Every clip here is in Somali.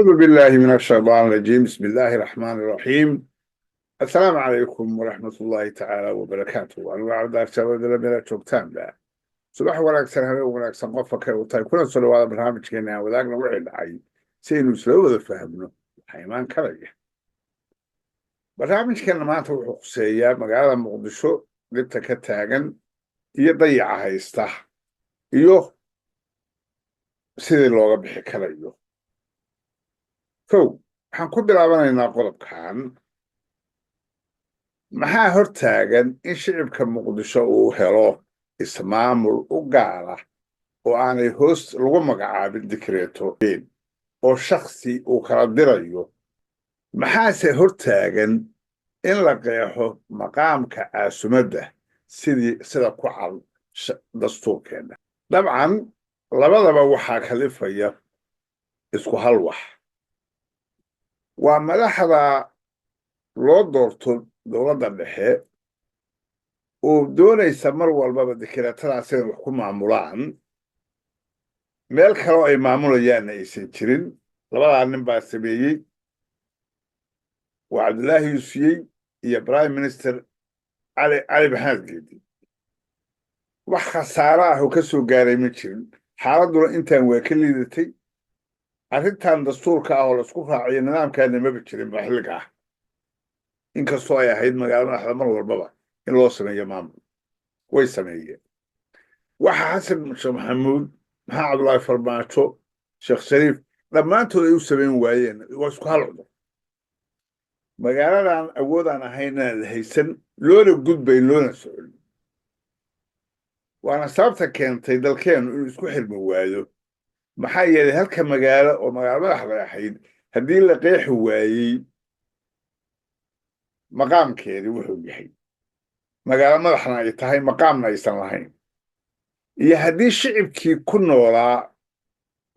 أعوذ بالله من الشيطان الرجيم. بسم الله الرحمن الرحيم. السلام عليكم ورحمة الله تعالى وبركاته. أنا أعرض أكثر من الشوكتان لا صباح ولا أكثر هذا ولا أكثر قفك وطيب كل صلوا على برنامج كنا وذاقنا وعي عي سين سلوا فهمنا حيمان كريه برنامج كنا ما توقع سيا مقالة مقدسو لبت كتاجن يضيع هيستح يو سيد اللغة بحكريه waxaan ku bilaabanaynaa qodobkan maxaa hortaagan in shicibka muqdisho uu helo ismaamul u gaara oo aanay hoos lagu magacaabin dikreeto oo shakhsi uu kala dirayo maxaase hortaagan in la qeexo maqaamka caasimadda sida ku cad dastuurkeena dabcan labadaba waxaa kalifaya isku hal wax waa madaxda loo doorto dowladda dhexe oo doonaysa mar walbaba dikreetadaas inay wax ku maamulaan meel kaloo ay maamulayaanna aysan jirin labadaa nin baa sameeyey waa cabdulaahi yuusufiyey iyo prime minister cali maxamed geedi wax khasaaro ah oo ka soo gaaray ma jirin xaaladduna intaan waa ka liidatay arrintan dastuurka ah oo la isku raaciyo nidaamkaana maba jirin ba xilliga ah inkastoo ay ahayd magaalo madaxda mar walbaba in loo sameeyo maamul way sameeyeen waxa xasan sheekh maxamuud maxaa cabdullaahi farmaajo sheekh shariif dhammaantood ay u samayn waayeen waa isku hal cudur magaaladan awoodaan ahaynaan la haysan loona gudbayn loona socon waana sababta keentay dalkeenu inuu isku xirmi waayo maxaa yeelay halka magaalo oo magaalo madaxda ahayd haddii la qeexi waayey maqaamkeedii wuxuu yahay magaalo madaxna ay tahay maqaamna aysan lahayn iyo haddii shicibkii ku noolaa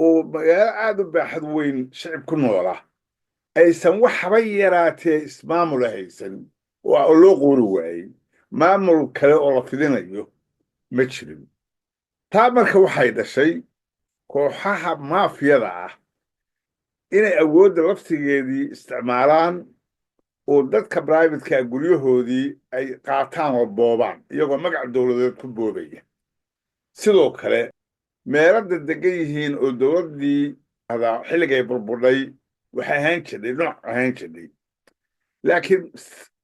oo magaalo aad u baaxad weyn shicib ku noolaa aysan waxba yaraatee ismaamula haysan oo loo qoori waayey maamul kale oo la fidinayo ma jirin taa marka waxay dhashay kooxaha maafiyada ah inay awoodda laftigeedii isticmaalaan oo dadka brivatka guryahoodii ay qaataan oo boobaan iyagoo magac dowladeed ku boobaya sidoo kale meelada degan yihiin oo dowladdii xilligay burburdhay waxay ahaan jirnay nooc ahaan jirnay laakiin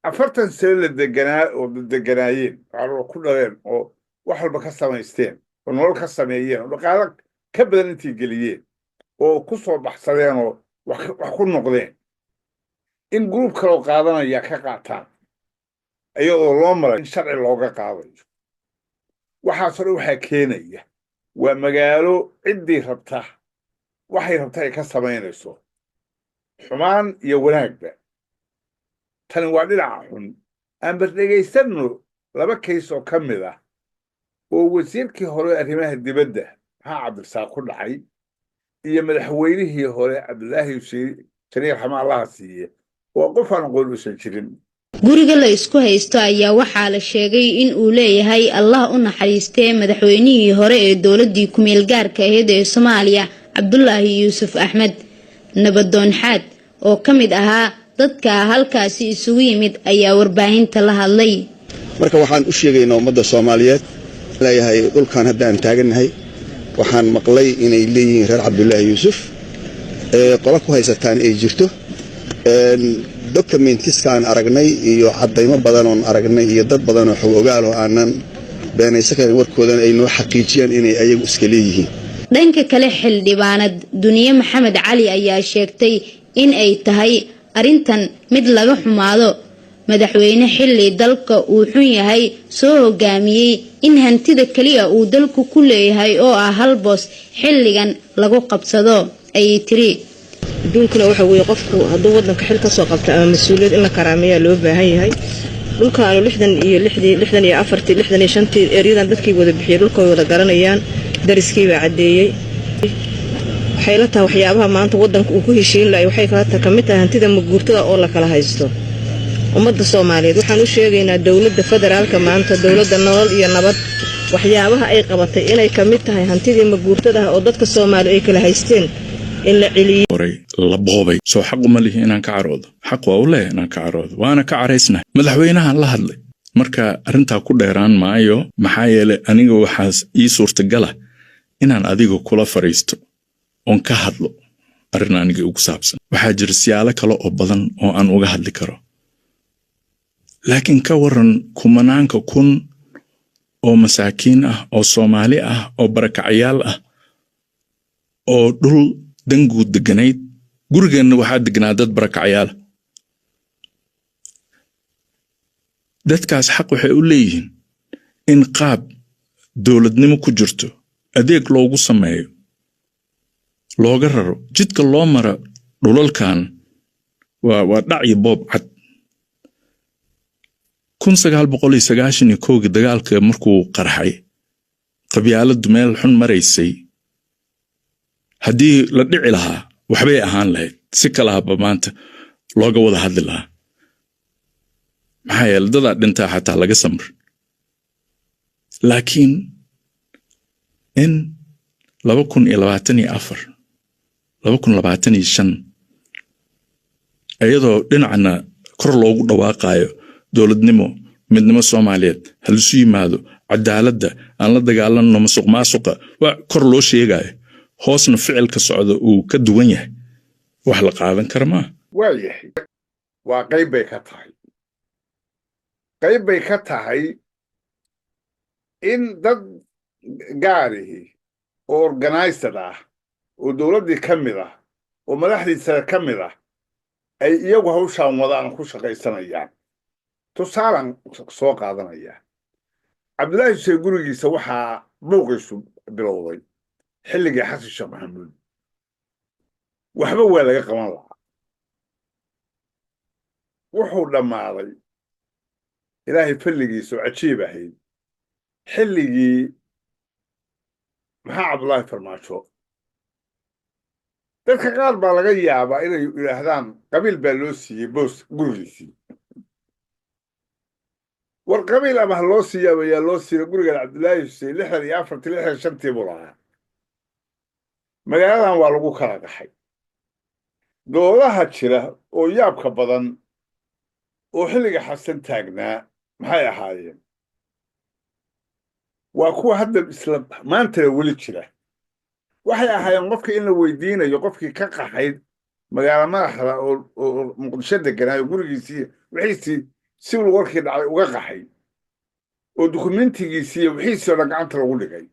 40 sano la deganaa oo deganaayeen carruur ku dhaleen oo wax walba ka samaysteen oo nolol ka sameeyeen oo dhaqaale ka badan intii geliyeen oo ku soo baxsadeen oo wax ku noqdeen in gruub kaloo qaadanaya ka qaataan iyadoo loo maray in sharci looga qaadayo waxaasoo dhan waxaa keenaya waa magaalo ciddii rabta waxay rabta ay ka samaynayso xumaan iyo wanaagba tani waa dhinaca xun aan bardhegaysanno laba kays oo ka mid ah oo wasiirkii hore arrimaha dibadda maxaa cabdirasaaq ku dhacay iyo madaxweynihii hore cabdulaahi shariif xama allaha siiye waa qof aan aqoon uusan jirin guriga la isku haysto ayaa waxaa la sheegay in uu leeyahay allah u naxariistay madaxweynihii hore ee dowladii ku meel gaarka ahayd ee Soomaaliya Cabdullaahi Yuusuf Axmed nabadoon xaad oo kamid ahaa dadka halkaasi isugu yimid ayaa warbaahinta la hadlay marka waxaan u sheegaynaa ummadda Soomaaliyeed leeyahay dhulkan hadda aan taaganahay waxaan maqlay inay leeyihiin reer Cabdullaahi Yuusuf qola ku haysataan ay jirto documentiskaan aragnay iyo cadaymo badan oo aragnay iyo dad badan oo xog ogaal oo aanan beenaysan warkoodan ay noo xaqiijiyaan inay ayagu iska leeyihiin dhanka kale xildhibaanad Duniye Maxamed Cali ayaa sheegtay in ay tahay arintan mid laga xumaado madaxweyne xilli dalka uu xun yahay soo hogaamiyay in hantida kaliya uu dalku ku leeyahay oo ah hal boos xilligan lagu qabsado ay tiri dunkuna waxa weey qofku haduu wadanka xil ka soo qabto ama mas'uuliyad in la karaameeyo loo baahan yahay dhulkaan 64 eriyadan dadkii wada bixiyay dhulkooda wada garanayaan dariskii baa cadeeyay waxay la tahay waxyaabaha maanta wadanka uu ku heshiin lahay waxay kala tahay kamid tahay hantida maguurtada oo la kala haysto ummadda Soomaaliyeed waxaan u sheegaynaa dawladda federaalka maanta dawladda nolol iyo nabad waxyaabaha ay qabatay inay kamid tahay hantidii maguurtada oo dadka Soomaaliyeed ay kala haysteen in la celiyo horay la boobay soo xaq uma lihi inaan ka caroodo xaq waa u leeyahay inaan ka caroodo waana ka caraysnahay madaxweynahan la hadlay marka arrintaa ku dheeraan maayo maxaa yeelay aniga waxaas ii suurtagala inaan adiga kula fariisto oon ka hadlo arrin aniga ugu saabsan waxaa jira siyaalo kale oo badan oo aan uga hadli karo laakiin ka waran kumanaanka kun oo masaakiin ah oo Soomaali ah oo barakacayaal ah oo dhul danguud deganayd gurigeena waxaa degnaa dad barakacayaal dadkaas xaq waxay u leeyihiin in qaab dowladnimo ku jirto adeeg loogu sameeyo looga raro jidka loo mara dhulalkan waa dhac iyo boob cad 1991 dagaalka markuu qarxay qabyaaladu meel xun maraysay haddii la dhici lahaa waxbay ahaan lahayd si kala haba maanta looga wada hadli lahaa maxaa yeelay dad dhintaa xataa laga samr laakiin in 2024 2025 ayadoo dhinacna kor loogu dhawaaqayo dowladnimo midnimo Soomaaliyeed hal isu yimaado cadaaladda aan la dagaalanno musuqmaasuqa waa kor loo sheegayo hoosna ficilka socdo uu ka duwan yahay wax la qaadan kara ma waayahay waa qayb bay ka tahay in dad gaarihi oo organized ah oo dowladdii ka mid ah oo madaxdiisa ka mid ah ay iyagu hawshaan wadaan ku shaqaysanayaan tusaalan soo qaadanaya Cabdullaahi Xuseen gurigiisa waxaa buuqiisu bilowday xilligii Xasan Sheekh Maxamuud waxba waa laga qaban lahaa wuxuu dhammaaday ilaahay falligiisa oo cajiib ahayd xilligii maxaa Cabdullaahi Farmaajo dadka qaar baa laga yaabaa inay yidhaahdaan qabiil baa loo siiyey boos gurigiisii war qabiil ama loo siiyay ayaa loo siiyay guriga Cabdullaahi Xuseen 64 buu lahaa magaaladan waa lagu kala qaxay doodaha jira oo yaabka badan oo xilliga Xasan taagnaa maxay ahaayeen waa kuwa hadda isla maanta weli jira waxay ahaayeen qofkii in la weydiinayo qofkii ka qaxay magaala madaxda oo Muqdisho deganaa gurigiisii wixiisii si uu warkii dhacay uga qaxay oo dokumentigiisii wixiisii oo gacanta lagu dhigay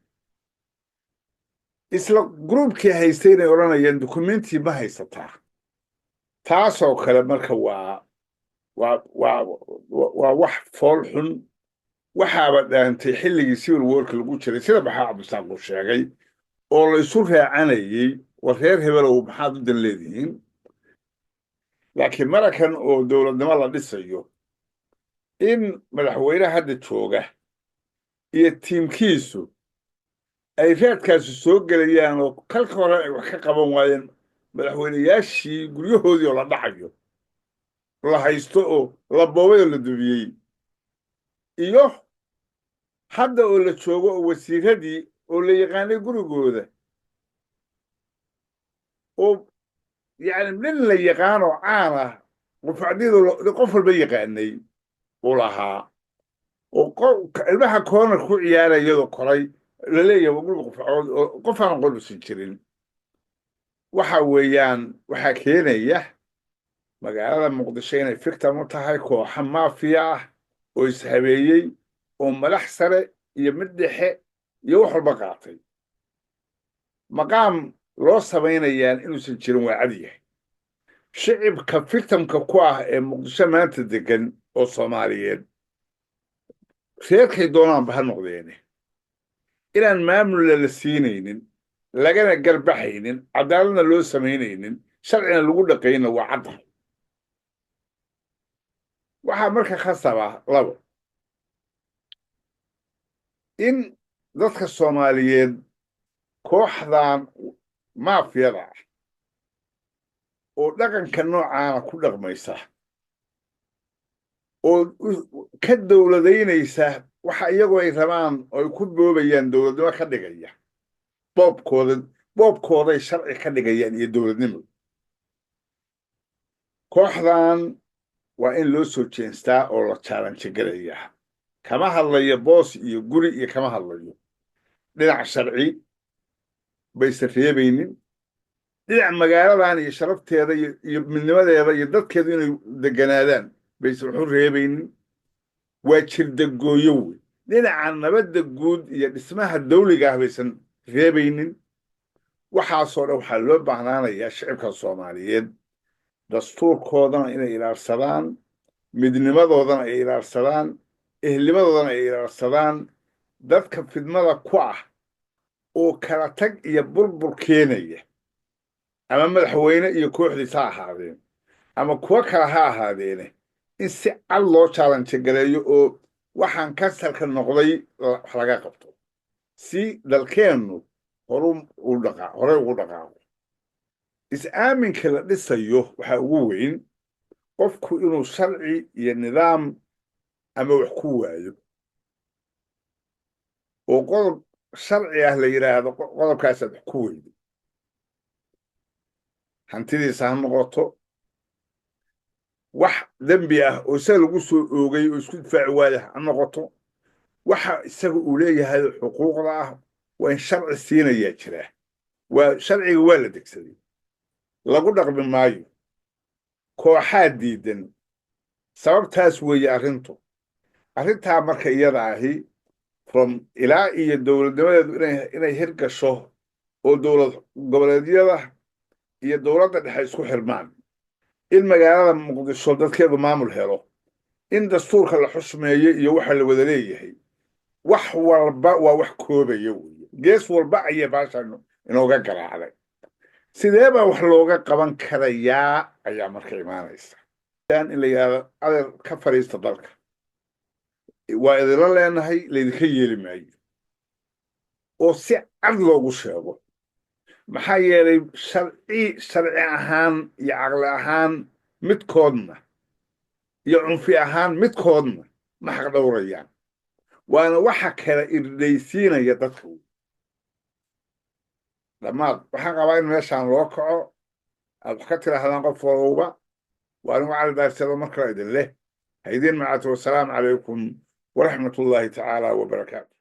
isla groupkii haystay inay oranayeen dokumenti ma haysataa taasoo kale marka waa wax fool xun waxaaba dhaantay xilligii civil warka lagu jiray sida maxaa Cabdisaaq uu sheegay oo la isu raacanayay war reer hebelow maxaad u dan leedihiin laakiin marakan oo dowladnimo la dhisayo in madaxweynaha hadda jooga iyo tiimkiisu ay reerkaasi soo gelayaan oo kalka hore ay wax ka qaban waayeen madaxweynayaashii guryahoodii oo la dhacayo la haysto oo la boobay oo la dubiyey iyo hadda oo la joogo oo wasiiradii oo la yaqaanay gurigooda oo yani nin la yaqaano caan ah qofacdiyada qof walba yaqaanay oo lahaa oo ilmaha corner ku ciyaaraya iyadoo koray la leeyahay guriga qofcood oo qof aan qolbisi jirin waxa weeyaan waxaa keenaya magaalada Muqdisho inay victim u tahay kooxa maafiya ah oo ishabeeyey oo madax sare iyo mid dhexe iyo wax walba qaatay maqaam loo samaynayaan inuusan jirin waa cad yahay shicibka victimka ku ah ee Muqdisho maanta degan oo Soomaaliyeed reerkay doonaan ba noqdeen inaan maamul la siinaynin lagana garbaxaynin cadaaladna loo samaynaynin sharcina lagu dhaqayna waa cad waxaa marka khasaba labo in dadka Soomaaliyeed kooxdan maafiyada ah oo dhaqanka noocaana ku dhaqmaysa oo ka dowladaynaysa waxa iyagoo ay rabaan oo ay ku boobayaan dowladnimo ka dhigaya boobkooda boobkooday sharci ka dhigayaan iyo dowladnimo kooxdan waa in loo soo jeestaa oo la challenge galayaa kama hadlayo boos iyo guri iyo kama hadlayo dhinac sharci baysan reebaynin dhinac magaaladan iyo sharafteeda iyo midnimadeeda iyo dadkeedu inay deganaadaan baysan wuxu reebaynin waa jirdagooyo wey dhinaca nabadda guud iyo dhismaha dawliga ah baysan reebaynin waxaasoo dhan waxaa loo baahnaanayaa shicibka soomaaliyeed dastuurkoodana inay ilaarsadaan midnimadoodana ay ilaarsadaan ehlimadoodana ay ilaarsadaan dadka fidmada ku ah oo kala tag iyo burbur keenaya ama madaxweyne iyo kooxdiisa ha ahaadeen ama kuwo kale ha ahaadeene in si cad loo challenge galeeyo oo waxaan kasalka noqday wax laga qabto si dalkeennu horey ugu dhaqaaqo is-aaminka la dhisayo waxaa ugu weyn qofku inuu sharci iyo nidaam ama wax ku waayo oo qodob sharci ah la yidhaahdo qodobkaasaad wax ku weydo hantidiisa ha noqoto wax dembi ah oo isaga lagu soo oogay oo isku difaaci waaya ha noqoto waxa isaga uu leeyahay xuquuqda ah waa in sharci siinayaa jiraa waa sharciga waa la degsaday lagu dhaqmi maayo kooxaa diidan sababtaas weeye arrintaa marka iyada ahi from ilaa iyo dowladnimadeedu inay hirgasho oo dowlad goboleedyada iyo dowladda dhexe isku xirmaan in magaalada muqdisho dadkeedu maamul helo in dastuurka la xushmeeyo iyo waxa la wada leeyahay wax walba waa wax koobaya weeye gees walba ayay baashan inooga garaacday sidee baa wax looga qaban karayaa ayaa marka imaanaysa in la yidhaahdo adeer ka fadhiista dalka waa idinla leenahay laydinka yeeli maayo oo si cad loogu sheego maxaa yeelay sharci ahaan iyo caqli ahaan midkoodna iyo cunfi ahaan midkoodna ma xaq dhowrayaan waana waxa kala irdhaysiinaya dadka dhammaad waxaan qabaa in meeshaan loo kaco aad wax ka tidhaahdaan qof walowba waa anigu cali daarsado mar kale idin leh ha idiin macaato wasalaamu calaykum waraxmatullaahi tacaala wabarakaatu